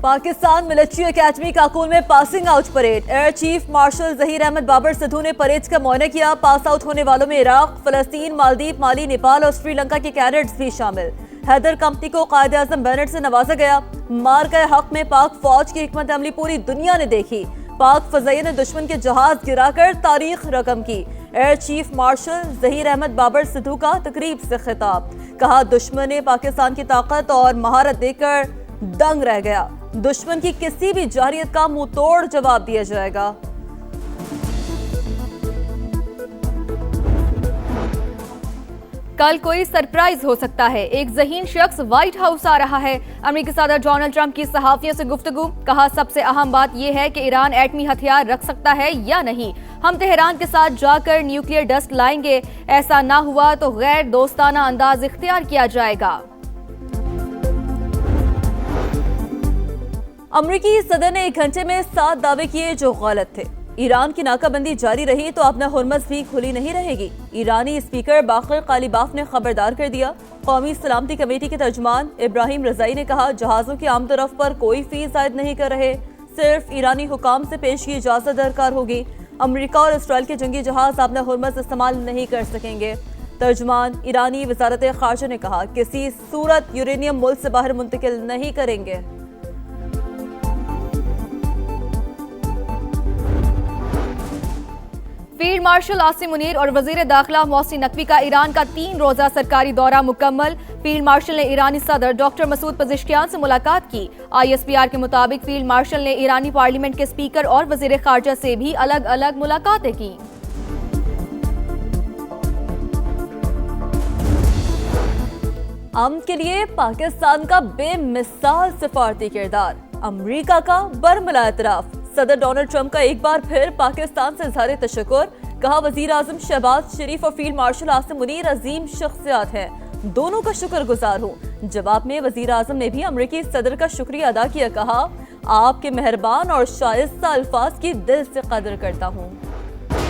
Pakistan military academy Kakul में passing out parade. Air chief marshal Zaheer Ahmed Babar Sidhu ने parade का मुआयना किया। पास आउट होने वालों में इराक, फलस्तीन, मालदीव, माली, नेपाल और श्रीलंका के कैडेट्स भी शामिल। हैदर कंपनी को कायद आजम बैनर से नवाजा गया। मार गए हक में पाक फौज की हिकमत अमली पूरी दुनिया ने देखी। पाक फजाइया ने दुश्मन के जहाज गिराकर तारीख रकम की। Air chief marshal Zaheer Ahmed Babar Sidhu का तकरीब से खिताब। कहा, दुश्मन ने पाकिस्तान की ताकत और महारत देखकर दंग रह गया। दुश्मन की किसी भी जारियत का मुंह तोड़ जवाब दिया जाएगा। कल कोई सरप्राइज हो सकता है। एक ज़हीन शख्स व्हाइट हाउस आ रहा है। अमेरिकी सदर डोनाल्ड ट्रंप की सहाफियों से गुफ्तगू। कहा, सबसे अहम बात यह है कि ईरान एटमी हथियार रख सकता है या नहीं। हम तेहरान के साथ जाकर न्यूक्लियर डस्ट लाएंगे। ऐसा ना हुआ तो गैर दोस्ताना अंदाज इख्तियार किया जाएगा। अमरीकी सदर ने 1 घंटे में 7 दावे किए जो गलत थे। ईरान की नाकाबंदी जारी रही तो अपना हुर्मस भी खुली नहीं रहेगी। ईरानी स्पीकर बाकर कालिबाफ ने खबरदार कर दिया। कौमी सलामती कमेटी के तर्जुमान इब्राहिम रजाई ने कहा, जहाजों की आमदरफ्त पर कोई फीस आयद नहीं कर रहे, सिर्फ ईरानी हुकाम से पेश की इजाजत दरकार होगी। अमरीका और इसराइल के जंगी जहाज अपना हुर्मस इस्तेमाल नहीं कर सकेंगे। तर्जुमान ईरानी वजारत खारजा ने कहा, किसी सूरत यूरेनियम मुल्क से बाहर मुंतकिल नहीं करेंगे। फील्ड मार्शल आसिम मुनीर और वजीर दाखिला मोहसिन नकवी का ईरान का 3 रोजा सरकारी दौरा मुकम्मल। फील्ड मार्शल ने ईरानी सदर डॉक्टर मसूद पज़ेश्कियान से मुलाकात की। ISPR के मुताबिक फील्ड मार्शल ने ईरानी पार्लियामेंट के स्पीकर और वजीर खारजा से भी अलग अलग मुलाकातें की। अमन के लिए पाकिस्तान का बेमिसाल सिफारती किरदार। अमरीका का बरमला एतराफ। सदर डोनाल्ड ट्रंप का एक बार फिर पाकिस्तान से इज़हार तशक्कुर। कहा, वज़ीर आज़म शहबाज शरीफ और फील्ड मार्शल आसिम मुनीर अजीम शख्सियात हैं, दोनों का शुक्रगुजार हूँ। जवाब में वज़ीर आज़म ने भी अमरीकी सदर का शुक्रिया अदा किया। कहा, आपके मेहरबान और शाइस्ता अल्फाज की दिल से कदर करता हूँ।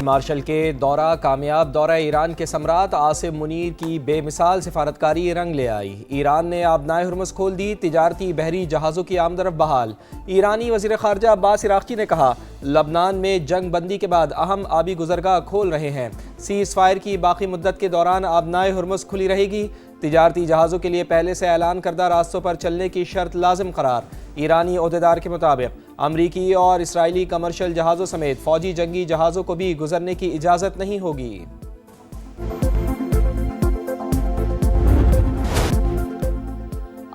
मार्शल के दौरा कामयाब। दौरा ईरान के सम्राट आसिम मुनीर की बेमिसाल सिफारतकारी रंग ले आई। ईरान ने आबनाए हुर्मुज़ खोल दी। तिजारती बहरी जहाज़ों की आमदरफ बहाल। ईरानी वज़ीर ख़ारजा अब्बास इराक़ची ने कहा, लबनान में जंग बंदी के बाद अहम आबी गुज़रगाह खोल रहे हैं। सीज़ फायर की बाकी मुद्दत के दौरान आबनाए हुर्मुज़ खुली रहेगी। तिजारती जहाज़ों के लिए पहले से ऐलान करदा रास्तों पर चलने की शर्त लाजिम करार। ईरानी ओहदेदार के मुताबिक अमरीकी और इसराइली कमर्शियल जहाज़ों समेत फ़ौजी जंगी जहाज़ों को भी गुजरने की इजाज़त नहीं होगी।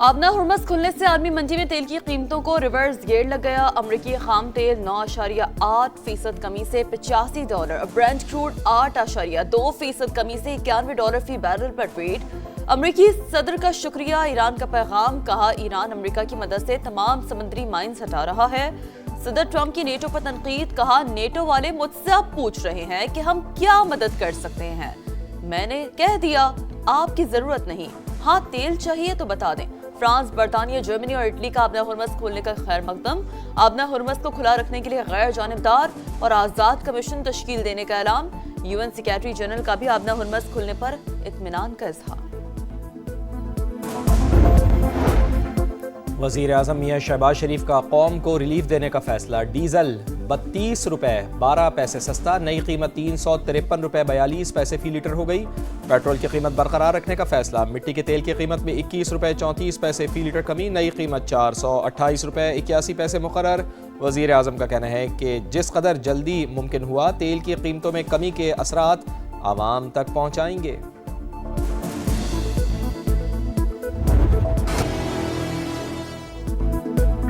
आबना हुर्मस खुलने से आर्मी मंडी में तेल की कीमतों को रिवर्स गियर लग गया। अमरीकी खाम तेल 9.8% कमी से $85। ब्रेंट क्रूड 8.2% कमी से $91 फी बैरल पर ट्रेड। अमरीकी सदर का शुक्रिया, ईरान का पैगाम। कहा, ईरान अमरीका की मदद से तमाम समुद्री माइंस हटा रहा है। सदर ट्रंप की नेटो पर तनकीद। कहा, नेटो वाले मुझसे अब पूछ रहे हैं कि हम क्या मदद कर सकते हैं। मैंने कह दिया, आपकी जरूरत नहीं। हाँ, तेल चाहिए तो बता दें। फ्रांस, बरतानिया, जर्मनी और इटली का आबना हुर्मस खोलने का खैर मकदम। आबना हुर्मस को खुला रखने के लिए गैर जानिबदार और आज़ाद कमीशन तश्कील देने का ऐलान। UN सेक्रेटरी जनरल का भी आबना हुर्मस खुलने पर इत्मीनान का इजहार। वज़ीर आज़म मियां शहबाज शरीफ का कौम को रिलीफ देने का फैसला। डीजल 32 रुपए 12 पैसे सस्ता। नई कीमत 353 रुपए 42 पैसे फी लीटर हो गई। पेट्रोल की कीमत बरकरार रखने का फैसला। मिट्टी के तेल की कीमत में 21 रुपए 34 पैसे फी लीटर कमी। नई कीमत 428 रुपए 81 पैसे मुकर्रर। वज़ीर आज़म का कहना है कि जिस कदर जल्दी मुमकिन हुआ तेल की कीमतों में कमी के असरात आवाम तक पहुँचाएंगे।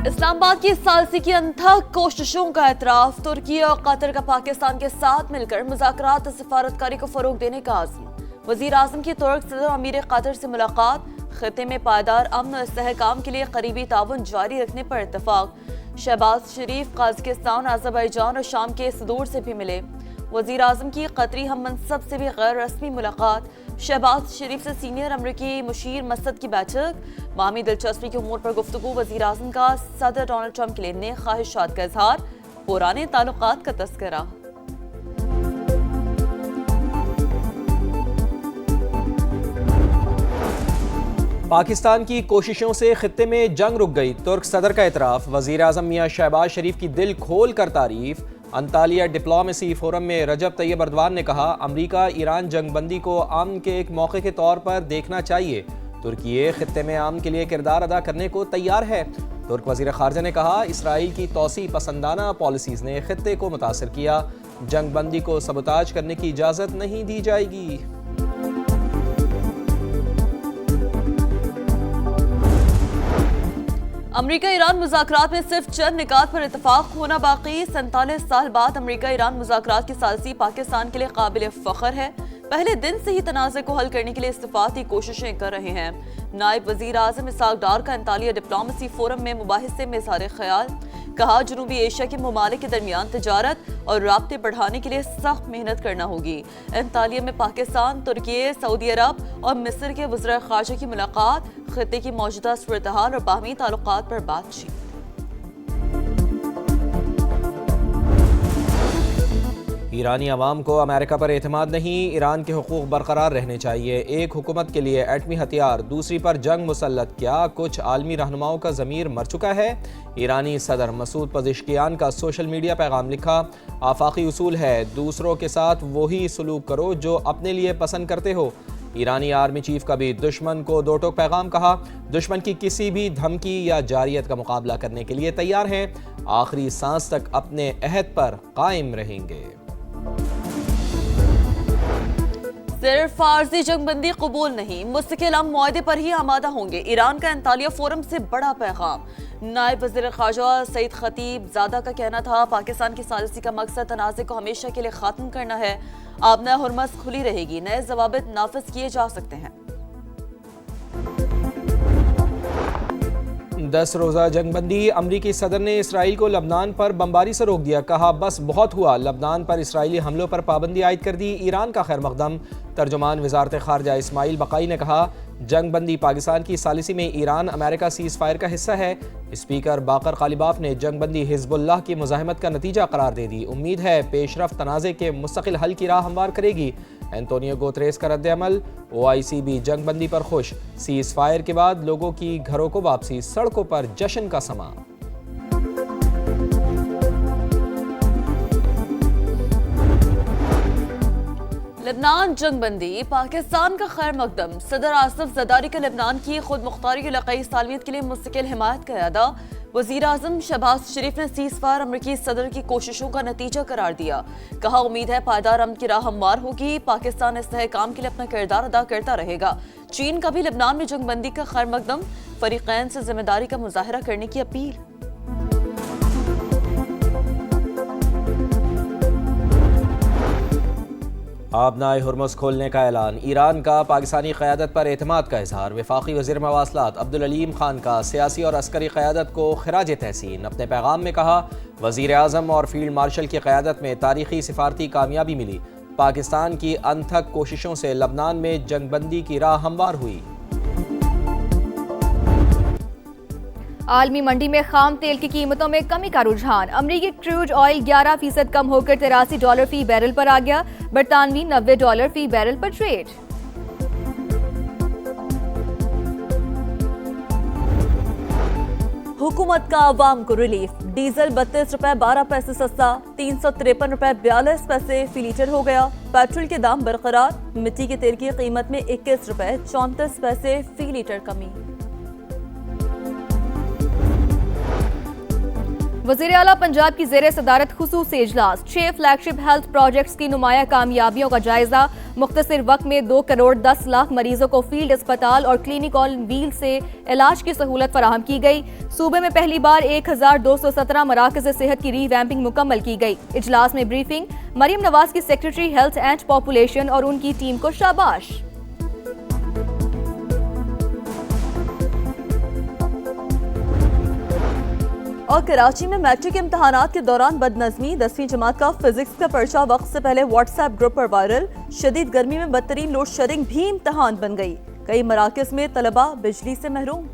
इस्लामाबाद की सालसी की अनथक कोशिशों का एतराफ। तुर्की और कतर का पाकिस्तान के साथ मिलकर मुज़ाकरात और सिफारतकारी को फरोग देने का आज़म। वज़ीर आज़म की तुर्क सदर अमीर कतर से मुलाकात। खित्ते में पायदार अमन और इस्तेहकाम के लिए करीबी ताउन जारी रखने पर इत्तफाक। शहबाज शरीफ कज़ाकिस्तान, अज़रबैजान और शाम के सदूर से भी मिले। वज़ीर आज़म की कतरी हम मनसब से भी गैर रस्मी मुलाकात। शहबाज शरीफ से सीनियर अमरीकी मुशीर मसद की बैठक। बाहमी दिलचस्पी के उमूर पर गुफ्तगू। वज़ीर आज़म का सदर डोनाल्ड ट्रंप के लिए नेक ख्वाहिशात का इजहार। पुराने ताल्लुकात का तस्करा। پاکستان کی کوششوں سے خطے میں جنگ رک گئی، ترک صدر کا اعتراف، وزیر اعظم میاں شہباز شریف کی دل کھول کر تعریف۔ انطالیہ ڈپلومیسی فورم میں رجب طیب اردوان نے کہا امریکہ ایران جنگ بندی کو امن کے ایک موقع کے طور پر دیکھنا چاہیے، ترکی خطے میں امن کے لیے کردار ادا کرنے کو تیار ہے۔ ترک وزیر خارجہ نے کہا اسرائیل کی توسیع پسندانہ پالیسیز نے خطے کو متاثر کیا، جنگ بندی کو سبوتاژ کرنے کی اجازت نہیں دی جائے گی۔ امریکہ ایران مذاکرات میں صرف چند نکات پر اتفاق ہونا باقی۔ 47 سال بعد امریکہ ایران مذاکرات کی ثالثی پاکستان کے لیے قابل فخر ہے۔ پہلے دن سے ہی تنازع کو حل کرنے کے لیے استفاقی کوششیں کر رہے ہیں۔ نائب وزیر اعظم اسحاق ڈار کا انطالیہ ڈپلومیسی فورم میں مباحثے میں اظہار خیال، کہا جنوبی ایشیا کے ممالک کے درمیان تجارت اور رابطے بڑھانے کے لیے سخت محنت کرنا ہوگی۔ انطالیہ میں پاکستان، ترکی، سعودی عرب اور مصر کے وزراء خارجہ کی ملاقات، خطے کی موجودہ صورتحال اور باہمی تعلقات پر بات چیت۔ ایرانی عوام کو امریکہ پر اعتماد نہیں، ایران کے حقوق برقرار رہنے چاہیے، ایک حکومت کے لیے ایٹمی ہتھیار، دوسری پر جنگ مسلط، کیا کچھ عالمی رہنماؤں کا ضمیر مر چکا ہے؟ ایرانی صدر مسعود پزشکیان کا سوشل میڈیا پیغام لکھا آفاقی اصول ہے دوسروں کے ساتھ وہی سلوک کرو جو اپنے لیے پسند کرتے ہو۔ ایرانی آرمی چیف کا بھی دشمن کو دو ٹوک پیغام، کہا دشمن کی کسی بھی دھمکی یا جارحیت کا مقابلہ کرنے کے لیے تیار ہیں، آخری سانس تک اپنے عہد پر قائم رہیں گے۔ صرف عارضی جنگ بندی قبول نہیں، مستقل امن معاہدے پر ہی آمادہ ہوں گے، ایران کا انطالیہ فورم سے بڑا پیغام۔ نائب وزیر خارجہ سعید خطیب زادہ کا کہنا تھا پاکستان کی ثالثی کا مقصد تنازع کو ہمیشہ کے لیے ختم کرنا ہے، آبنہ ہرمز کھلی رہے گی، نئے ضوابط نافذ کیے جا سکتے ہیں۔ 10 روزہ جنگ بندی، امریکی صدر نے اسرائیل کو لبنان پر بمباری سے روک دیا، کہا بس بہت ہوا، لبنان پر اسرائیلی حملوں پر پابندی عائد کر دی، ایران کا خیر مقدم۔ ترجمان وزارت خارجہ اسماعیل بقائی نے کہا جنگ بندی پاکستان کی ثالثی میں ایران امریکہ سیز فائر کا حصہ ہے۔ اسپیکر باقر غالباف نے جنگ بندی حزب اللہ کی مزاحمت کا نتیجہ قرار دے دی، امید ہے پیش رفت تنازع کے مستقل حل کی راہ ہموار کرے گی۔ اینٹونیو گوتریس کا رد عمل، OIC بھی جنگ بندی پر خوش، سیز فائر کے بعد لوگوں کی گھروں کو واپسی، سڑکوں پر جشن کا سما۔ لبنان جنگ بندی، پاکستان کا خیر مقدم، صدر آصف زرداری کا لبنان کی خود مختاری علاقائی سالمیت کے لیے مستقل حمایت کا اعادہ، وزیر اعظم شہباز شریف نے سیز فائر امریکی صدر کی کوششوں کا نتیجہ قرار دیا، کہا امید ہے پائیدار امن کی راہ ہموار ہوگی، پاکستان استحکام کے لیے اپنا کردار ادا کرتا رہے گا۔ چین کا بھی لبنان میں جنگ بندی کا خیر مقدم، فریقین سے ذمہ داری کا مظاہرہ کرنے کی اپیل۔ آبنائے ہرمز کھولنے کا اعلان، ایران کا پاکستانی قیادت پر اعتماد کا اظہار، وفاقی وزیر مواصلات عبدالعلیم خان کا سیاسی اور عسکری قیادت کو خراج تحسین، اپنے پیغام میں کہا وزیر اعظم اور فیلڈ مارشل کی قیادت میں تاریخی سفارتی کامیابی ملی، پاکستان کی انتھک کوششوں سے لبنان میں جنگ بندی کی راہ ہموار ہوئی۔ عالمی منڈی میں خام تیل کی قیمتوں میں کمی کا رجحان، امریکی کروڈ آئل 11% کم ہو کر $83 فی بیرل پر آ گیا، برطانوی $90 فی بیرل پر ٹریڈ۔ حکومت کا عوام کو ریلیف، ڈیزل ₹32.12 سستا، $353.42 فی لیٹر ہو گیا، پیٹرول کے دام برقرار، مٹی کے تیل کی قیمت میں $21.34 فی لیٹر کمی۔ وزیر اعلیٰ پنجاب کی زیر صدارت خصوصی اجلاس، 6 فلیگ شپ ہیلتھ پروجیکٹس کی نمایاں کامیابیوں کا جائزہ، مختصر وقت میں 2.10 کروڑ مریضوں کو فیلڈ اسپتال اور کلینک آن ویل سے علاج کی سہولت فراہم کی گئی، صوبے میں پہلی بار 1217 مراکز صحت کی ری ویمپنگ مکمل کی گئی۔ اجلاس میں بریفنگ، مریم نواز کی سیکریٹری ہیلتھ اینڈ پاپولیشن اور ان کی ٹیم کو شاباش۔ اور کراچی میں میٹرک امتحانات کے دوران بد نظمی، 10ویں جماعت کا فزکس کا پرچہ وقت سے پہلے واٹس ایپ گروپ پر وائرل، شدید گرمی میں بدترین لوڈ شیڈنگ بھی امتحان بن گئی، کئی مراکز میں طلبہ بجلی سے محروم۔